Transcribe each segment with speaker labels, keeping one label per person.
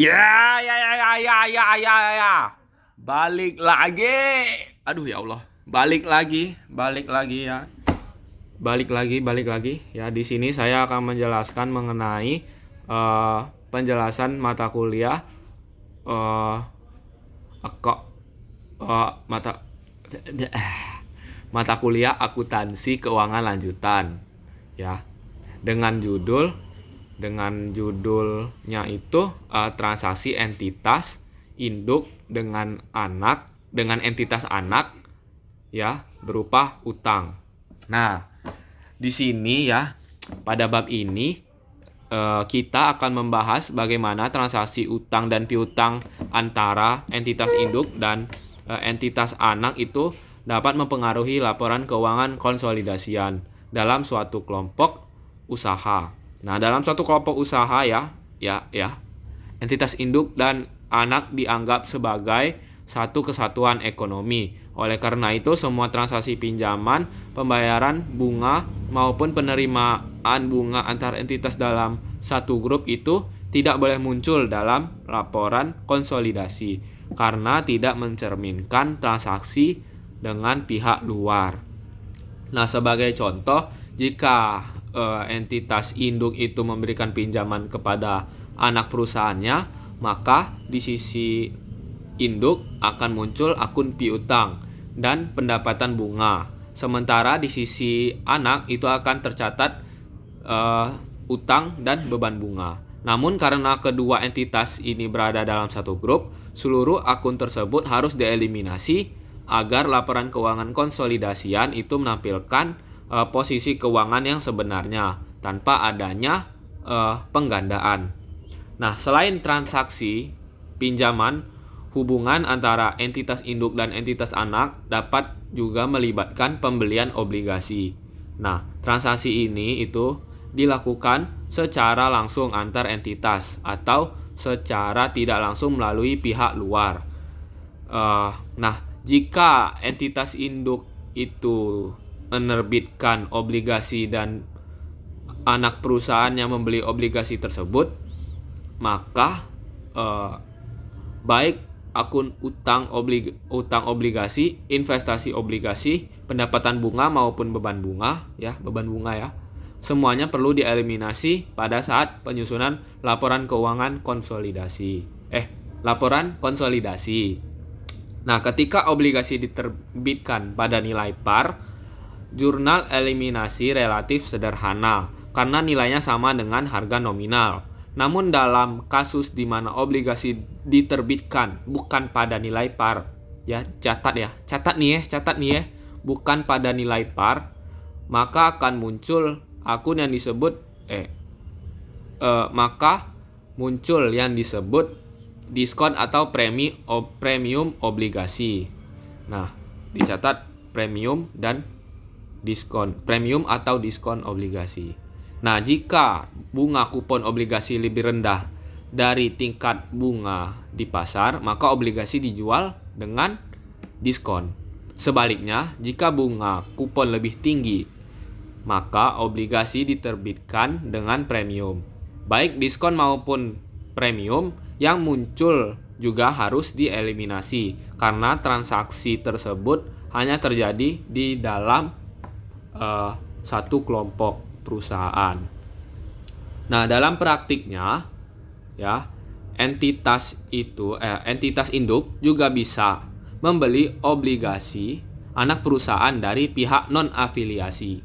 Speaker 1: Ya. Balik lagi. Aduh ya Allah. Balik lagi ya. Balik lagi. Ya, di sini saya akan menjelaskan mengenai penjelasan mata kuliah eh kok mata mata kuliah akuntansi keuangan lanjutan ya. Dengan judulnya itu transaksi entitas induk dengan entitas anak ya berupa utang. Nah, di sini ya pada bab ini kita akan membahas bagaimana transaksi utang dan piutang antara entitas induk dan entitas anak itu dapat mempengaruhi laporan keuangan konsolidasian dalam suatu kelompok usaha. Nah, dalam suatu kelompok usaha ya, entitas induk dan anak dianggap sebagai satu kesatuan ekonomi. Oleh karena itu, semua transaksi pinjaman, pembayaran bunga maupun penerimaan bunga antar entitas dalam satu grup itu tidak boleh muncul dalam laporan konsolidasi karena tidak mencerminkan transaksi dengan pihak luar. Nah, sebagai contoh, jika entitas induk itu memberikan pinjaman kepada anak perusahaannya, maka di sisi induk akan muncul akun piutang dan pendapatan bunga. Sementara di sisi anak itu akan tercatat utang dan beban bunga. Namun karena kedua entitas ini berada dalam satu grup, seluruh akun tersebut harus dieliminasi agar laporan keuangan konsolidasian itu menampilkan posisi keuangan yang sebenarnya tanpa adanya penggandaan. Nah, selain transaksi pinjaman, hubungan antara entitas induk dan entitas anak dapat juga melibatkan pembelian obligasi. Nah, transaksi ini itu dilakukan secara langsung antar entitas atau secara tidak langsung melalui pihak luar. Nah, jika entitas induk itu menerbitkan obligasi dan anak perusahaan yang membeli obligasi tersebut, maka baik akun utang obligasi, investasi obligasi, pendapatan bunga maupun beban bunga ya, semuanya perlu dieliminasi pada saat penyusunan laporan keuangan laporan konsolidasi. Nah, ketika obligasi diterbitkan pada nilai par, jurnal eliminasi relatif sederhana karena nilainya sama dengan harga nominal. Namun dalam kasus di mana obligasi diterbitkan bukan pada nilai par, ya catat nih ya, bukan pada nilai par, maka akan muncul akun yang disebut diskon atau premium obligasi. Nah, dicatat premium atau diskon obligasi. Nah, jika bunga kupon obligasi lebih rendah dari tingkat bunga di pasar, maka obligasi dijual dengan diskon. Sebaliknya, jika bunga kupon lebih tinggi, maka obligasi diterbitkan dengan premium. Baik diskon maupun premium yang muncul juga harus dieliminasi karena transaksi tersebut hanya terjadi di dalam satu kelompok perusahaan. Nah, dalam praktiknya ya, entitas induk juga bisa membeli obligasi anak perusahaan dari pihak non-afiliasi.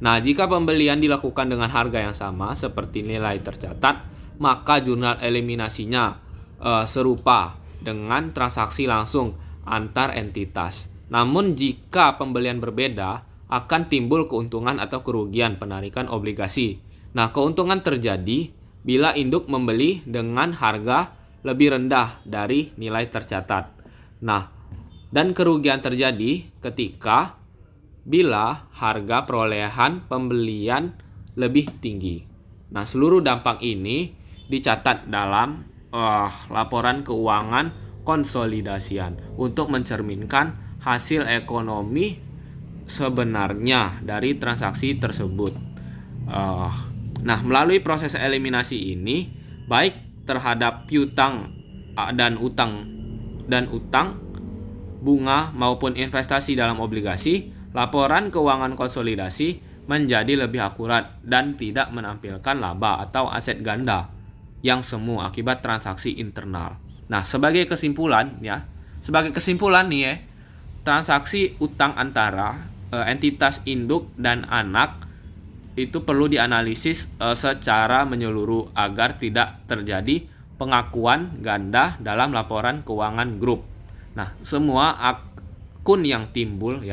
Speaker 1: Nah, jika pembelian dilakukan dengan harga yang sama seperti nilai tercatat, maka jurnal eliminasinya serupa dengan transaksi langsung antar entitas. Namun jika pembelian berbeda, akan timbul keuntungan atau kerugian penarikan obligasi. Nah, keuntungan terjadi bila induk membeli dengan harga lebih rendah dari nilai tercatat. Nah, dan kerugian terjadi ketika bila harga perolehan pembelian lebih tinggi. Nah, seluruh dampak ini dicatat dalam laporan keuangan konsolidasian untuk mencerminkan hasil ekonomi sebenarnya dari transaksi tersebut. Nah, melalui proses eliminasi ini, baik terhadap piutang dan utang, bunga maupun investasi dalam obligasi, laporan keuangan konsolidasi menjadi lebih akurat dan tidak menampilkan laba atau aset ganda yang semu akibat transaksi internal. Nah, sebagai kesimpulan nih ya, transaksi utang antara entitas induk dan anak itu perlu dianalisis secara menyeluruh agar tidak terjadi pengakuan ganda dalam laporan keuangan grup. Nah, semua akun yang timbul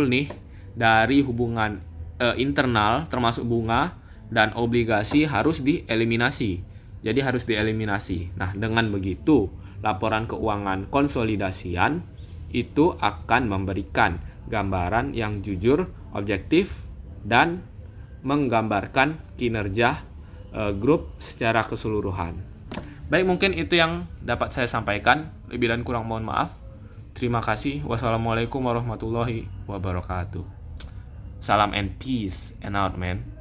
Speaker 1: nih dari hubungan internal termasuk bunga dan obligasi harus dieliminasi. Jadi harus dieliminasi. Nah, dengan begitu laporan keuangan konsolidasian itu akan memberikan gambaran yang jujur, objektif, dan menggambarkan kinerja grup secara keseluruhan. Baik, mungkin itu yang dapat saya sampaikan. Lebih dan kurang mohon maaf. Terima kasih. Wassalamualaikum warahmatullahi wabarakatuh. Salam and peace and out, man.